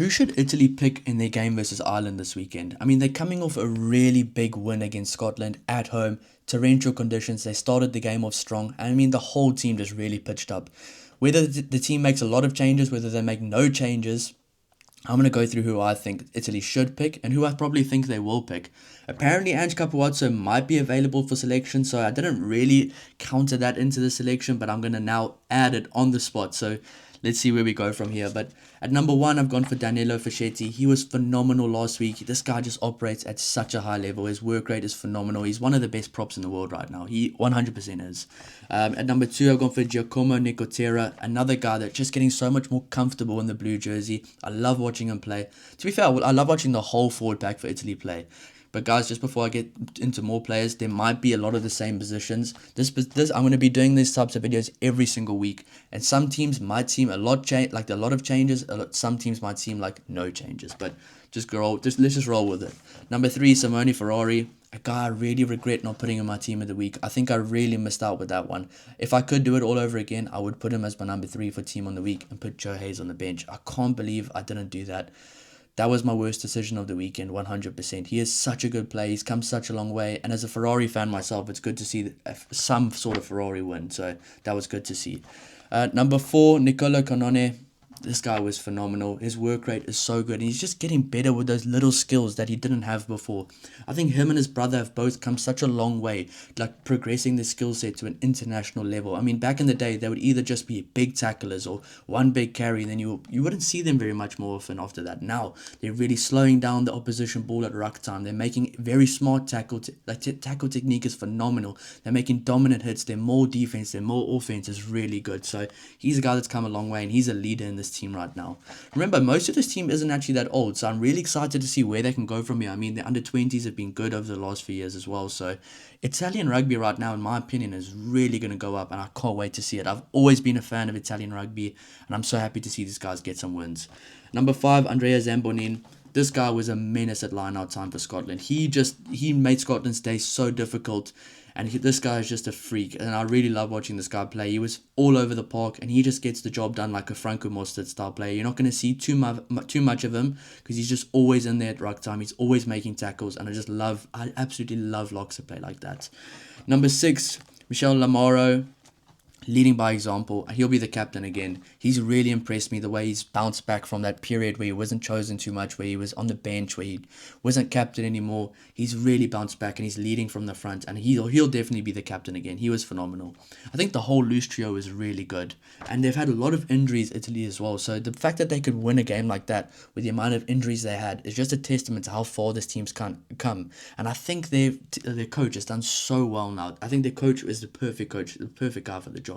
Who should Italy pick in their game versus Ireland this weekend? I mean, they're coming off a really big win against Scotland at home. Torrential conditions. They started the game off strong. I mean, the whole team just really pitched up. Whether the team makes a lot of changes, whether they make no changes, I'm going to go through who I think Italy should pick and who I probably think they will pick. Apparently, Ange Capuozzo might be available for selection, so I didn't really counter that into the selection, but I'm going to now add it on the spot. So let's see where we go from here. But at number one, I've gone for Danilo Fischetti. He was phenomenal last week. This guy just operates at such a high level. His work rate is phenomenal. He's one of the best props in the world right now. He 100% is. At number two, I've gone for Giacomo Nicotera, another guy that's just getting so much more comfortable in the blue jersey. I love watching him play. To be fair, I love watching the whole forward pack for Italy play. But guys, just before I get into more players, there might be a lot of the same positions. This I'm going to be doing these types of videos every single week, and some teams might seem like a lot of changes. Some teams might seem like no changes, but let's just roll with it. Number three, Simone Ferrari, a guy I really regret not putting in my team of the week. I think I really missed out with that one. If I could do it all over again, I would put him as my number three for team on the week and put Joe Hayes on the bench. I can't believe I didn't do that. That was my worst decision of the weekend, 100%. He is such a good player. He's come such a long way. And as a Ferrari fan myself, it's good to see some sort of Ferrari win. So that was good to see. Number four, Nicola Canone. This guy was phenomenal. His work rate is so good. And he's just getting better with those little skills that he didn't have before. I think him and his brother have both come such a long way, like progressing their skill set to an international level. I mean, back in the day, they would either just be big tacklers or one big carry. Then you wouldn't see them very much more often after that. Now, they're really slowing down the opposition ball at ruck time. They're making very smart tackle. Tackle technique is phenomenal. They're making dominant hits. They're more defense. They're more offense is really good. So he's a guy that's come a long way, and he's a leader in this team right now. Remember, most of this team isn't actually that old, so I'm really excited to see where they can go from here. I mean, the under-20s have been good over the last few years as well, so Italian rugby right now, in my opinion, is really going to go up, and I can't wait to see it. I've always been a fan of Italian rugby, and I'm so happy to see these guys get some wins. Number five, Andrea Zambonin. This guy was a menace at line-out time for Scotland. He made Scotland's day so difficult. And this guy is just a freak, and I really love watching this guy play. He was all over the park, and he just gets the job done like a Franco Mostert style player. You're not going to see too much of him because he's just always in there at ruck time. He's always making tackles, and I absolutely love locks to play like that. Number six, Michel Lamaro. Leading by example, he'll be the captain again. He's really impressed me the way he's bounced back from that period where he wasn't chosen too much, where he was on the bench, where he wasn't captain anymore. He's really bounced back and he's leading from the front, and he'll definitely be the captain again. He was phenomenal. I think the whole loose trio is really good, and they've had a lot of injuries, Italy as well. So the fact that they could win a game like that with the amount of injuries they had is just a testament to how far this team's come. And I think their coach has done so well now. I think their coach is the perfect coach, the perfect guy for the job.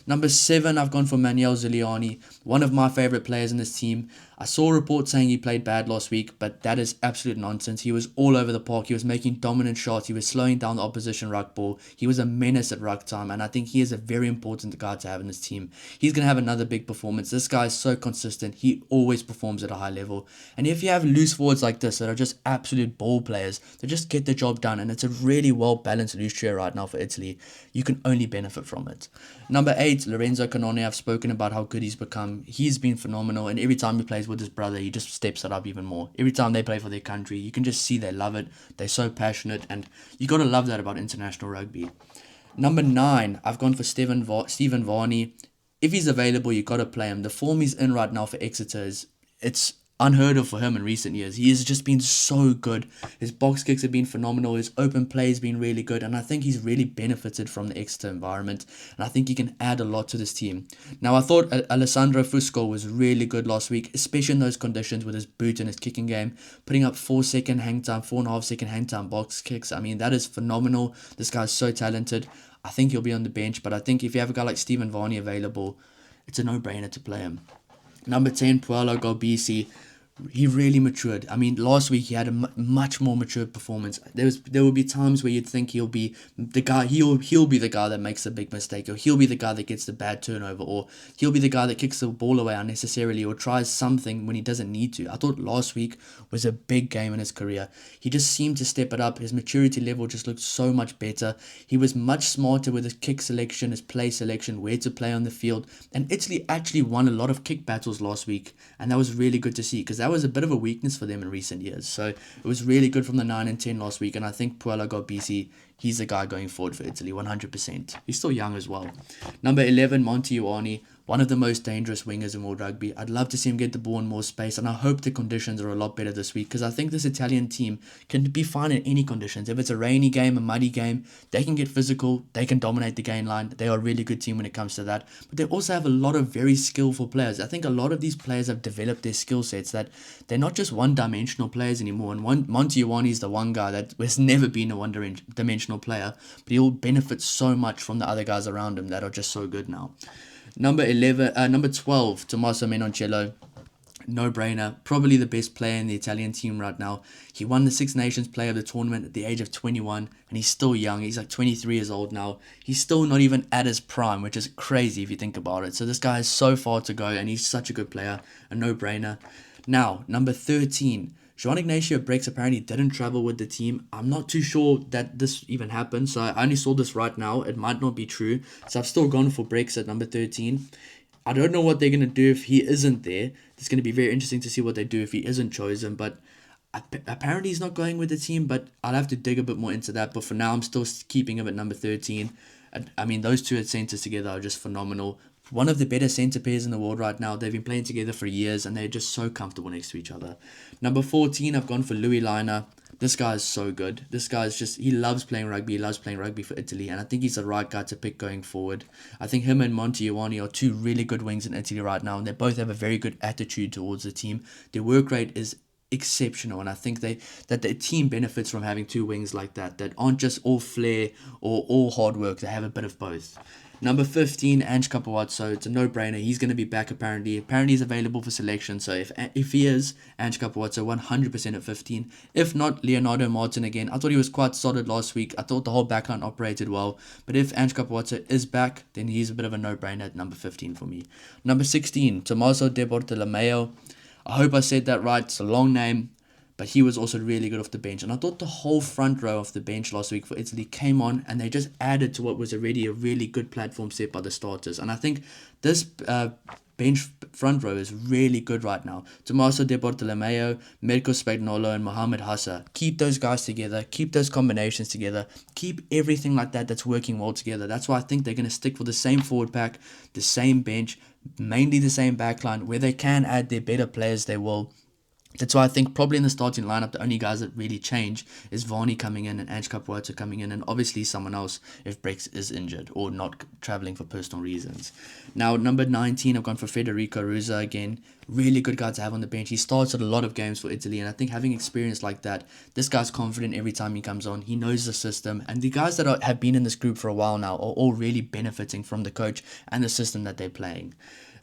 Number seven, I've gone for Manuel Zuliani, one of my favorite players in this team. I saw a report saying he played bad last week, but that is absolute nonsense. He was all over the park. He was making dominant shots. He was slowing down the opposition ruck ball. He was a menace at ruck time, and I think he is a very important guy to have in this team. He's going to have another big performance. This guy is so consistent. He always performs at a high level. And if you have loose forwards like this that are just absolute ball players, they just get the job done, and it's a really well-balanced loose trio right now for Italy. You can only benefit from it. Number eight, Lorenzo Canone. I've spoken about how good he's become. He's been phenomenal, and every time he plays with his brother, he just steps it up even more. Every time they play for their country, you can just see they love it. They're so passionate, and you got to love that about international rugby. Number nine, I've gone for Stephen Varney. If he's available, you got to play him. The form he's in right now for Exeter it's unheard of for him in recent years. He has just been so good. His box kicks have been phenomenal. His open play has been really good. And I think he's really benefited from the Exeter environment. And I think he can add a lot to this team. Now, I thought Alessandro Fusco was really good last week, especially in those conditions with his boot and his kicking game. Putting up 4.5 second hang time box kicks. I mean, that is phenomenal. This guy's so talented. I think he'll be on the bench. But I think if you have a guy like Stephen Varney available, it's a no-brainer to play him. Number 10, Puelo Galbisi. He really matured. I mean, last week he had a much more mature performance. There will be times where you'd think he'll be the guy. He'll be the guy that makes the big mistake, or he'll be the guy that gets the bad turnover, or he'll be the guy that kicks the ball away unnecessarily, or tries something when he doesn't need to. I thought last week was a big game in his career. He just seemed to step it up. His maturity level just looked so much better. He was much smarter with his kick selection, his play selection, where to play on the field. And Italy actually won a lot of kick battles last week, and that was really good to see because that was a bit of a weakness for them in recent years. So it was really good from the 9 and 10 last week, and I think Puella Garbisi, he's the guy going forward for Italy, 100%. He's still young as well. Number 11, Monty Ioane, one of the most dangerous wingers in world rugby. I'd love to see him get the ball in more space, and I hope the conditions are a lot better this week because I think this Italian team can be fine in any conditions. If it's a rainy game, a muddy game, they can get physical, they can dominate the game line. They are a really good team when it comes to that. But they also have a lot of very skillful players. I think a lot of these players have developed their skill sets that they're not just one-dimensional players anymore. And Monty Ioane is the one guy that has never been a one-dimensional player, but he'll benefit so much from the other guys around him that are just so good now. Number 12, Tommaso Menoncello. No-brainer. Probably the best player in the Italian team right now. He won the Six Nations Player of the Tournament at the age of 21, and he's still young. He's like 23 years old now. He's still not even at his prime, which is crazy if you think about it. So this guy has so far to go, and he's such a good player. A no-brainer. Now, number 13. João Ignacio Brex apparently didn't travel with the team. I'm not too sure that this even happened, so I only saw this right now. It might not be true. So I've still gone for Brex at number 13. I don't know what they're going to do if he isn't there. It's going to be very interesting to see what they do if he isn't chosen, but apparently he's not going with the team, but I'll have to dig a bit more into that. But for now, I'm still keeping him at number 13. I mean, those two at centers together are just phenomenal. One of the better centre pairs in the world right now. They've been playing together for years, and they're just so comfortable next to each other. Number 14, I've gone for Louis Liner. This guy is so good. This guy is just, he loves playing rugby. He loves playing rugby for Italy, and I think he's the right guy to pick going forward. I think him and Monty Ioane are two really good wings in Italy right now, and they both have a very good attitude towards the team. Their work rate is exceptional, and I think that the team benefits from having two wings like that aren't just all flair or all hard work. They have a bit of both. Number 15, Ange Capuazzo. It's a no-brainer. He's going to be back apparently. Apparently he's available for selection. So if he is, Ange Capuazzo, 100% at 15. If not, Leonardo Martin again. I thought he was quite solid last week. I thought the whole backline operated well. But if Ange Capuazzo is back, then he's a bit of a no-brainer at number 15 for me. Number 16, Tommaso De Bartolomeo. I hope I said that right. It's a long name. But he was also really good off the bench. And I thought the whole front row of the bench last week for Italy came on and they just added to what was already a really good platform set by the starters. And I think this bench front row is really good right now. Tommaso De Bartolomeo, Mirko Spagnolo, and Mohamed Hassa. Keep those guys together. Keep those combinations together. Keep everything like that's working well together. That's why I think they're going to stick for the same forward pack, the same bench, mainly the same backline. Where they can add their better players, they will. That's why I think probably in the starting lineup, the only guys that really change is Varney coming in and Ange Capuazzo coming in, and obviously someone else if Brex is injured or not traveling for personal reasons. Now, number 19, I've gone for Federico Ruza again. Really good guy to have on the bench. He started a lot of games for Italy, and I think having experience like that, this guy's confident every time he comes on. He knows the system, and the guys that have been in this group for a while now are all really benefiting from the coach and the system that they're playing.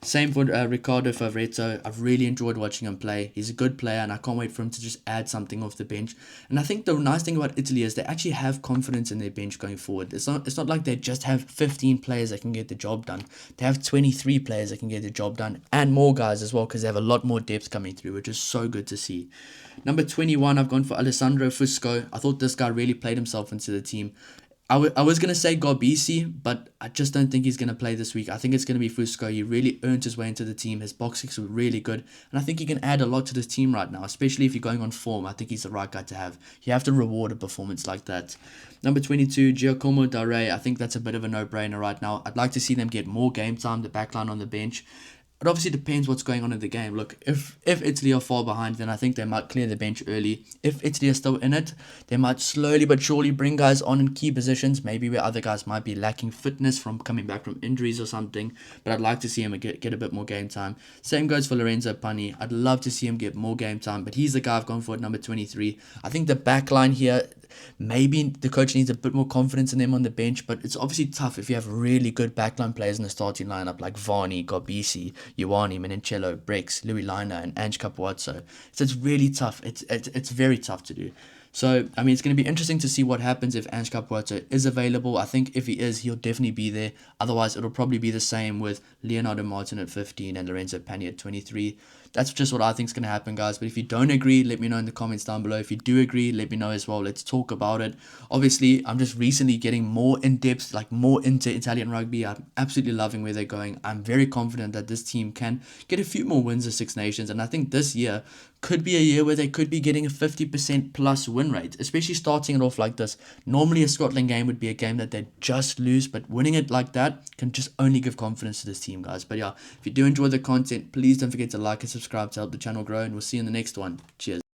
Same for Ricardo Favretto. I've really enjoyed watching him play. He's a good player, and I can't wait for him to just add something off the bench. And I think the nice thing about Italy is they actually have confidence in their bench going forward. It's not like they just have 15 players that can get the job done. They have 23 players that can get the job done, and more guys as well, because they have a lot more depth coming through, which is so good to see. Number 21, I've gone for Alessandro Fusco. I thought this guy really played himself into the team. I was going to say Garbisi, but I just don't think he's going to play this week. I think it's going to be Fusco. He really earned his way into the team. His box kicks were really good. And I think he can add a lot to this team right now, especially if you're going on form. I think he's the right guy to have. You have to reward a performance like that. Number 22, Giacomo Dare. I think that's a bit of a no-brainer right now. I'd like to see them get more game time, the backline on the bench. It obviously depends what's going on in the game. Look, if Italy are far behind, then I think they might clear the bench early. If Italy are still in it, they might slowly but surely bring guys on in key positions, maybe where other guys might be lacking fitness from coming back from injuries or something. But I'd like to see him get a bit more game time. Same goes for Lorenzo Pani. I'd love to see him get more game time, but he's the guy I've gone for at number 23. I think the back line here, maybe the coach needs a bit more confidence in them on the bench, but it's obviously tough if you have really good backline players in the starting lineup like Varney, Garbisi, Ioane, Menincello, Brex, Louis Liner, and Ange Capuazzo. So it's really tough. It's very tough to do. So, I mean, it's going to be interesting to see what happens if Ange Capuazzo is available. I think if he is, he'll definitely be there. Otherwise, it'll probably be the same with Leonardo Martin at 15 and Lorenzo Pani at 23. That's just what I think is going to happen, guys. But if you don't agree, let me know in the comments down below. If you do agree, let me know as well. Let's talk about it. Obviously, I'm just recently getting more in-depth, like more into Italian rugby. I'm absolutely loving where they're going. I'm very confident that this team can get a few more wins at Six Nations. And I think this year could be a year where they could be getting a 50% plus win rate, especially starting it off like this. Normally a Scotland game would be a game that they just lose, but winning it like that can just only give confidence to this team, guys. But yeah, if you do enjoy the content, please don't forget to like and subscribe to help the channel grow, and we'll see you in the next one. Cheers.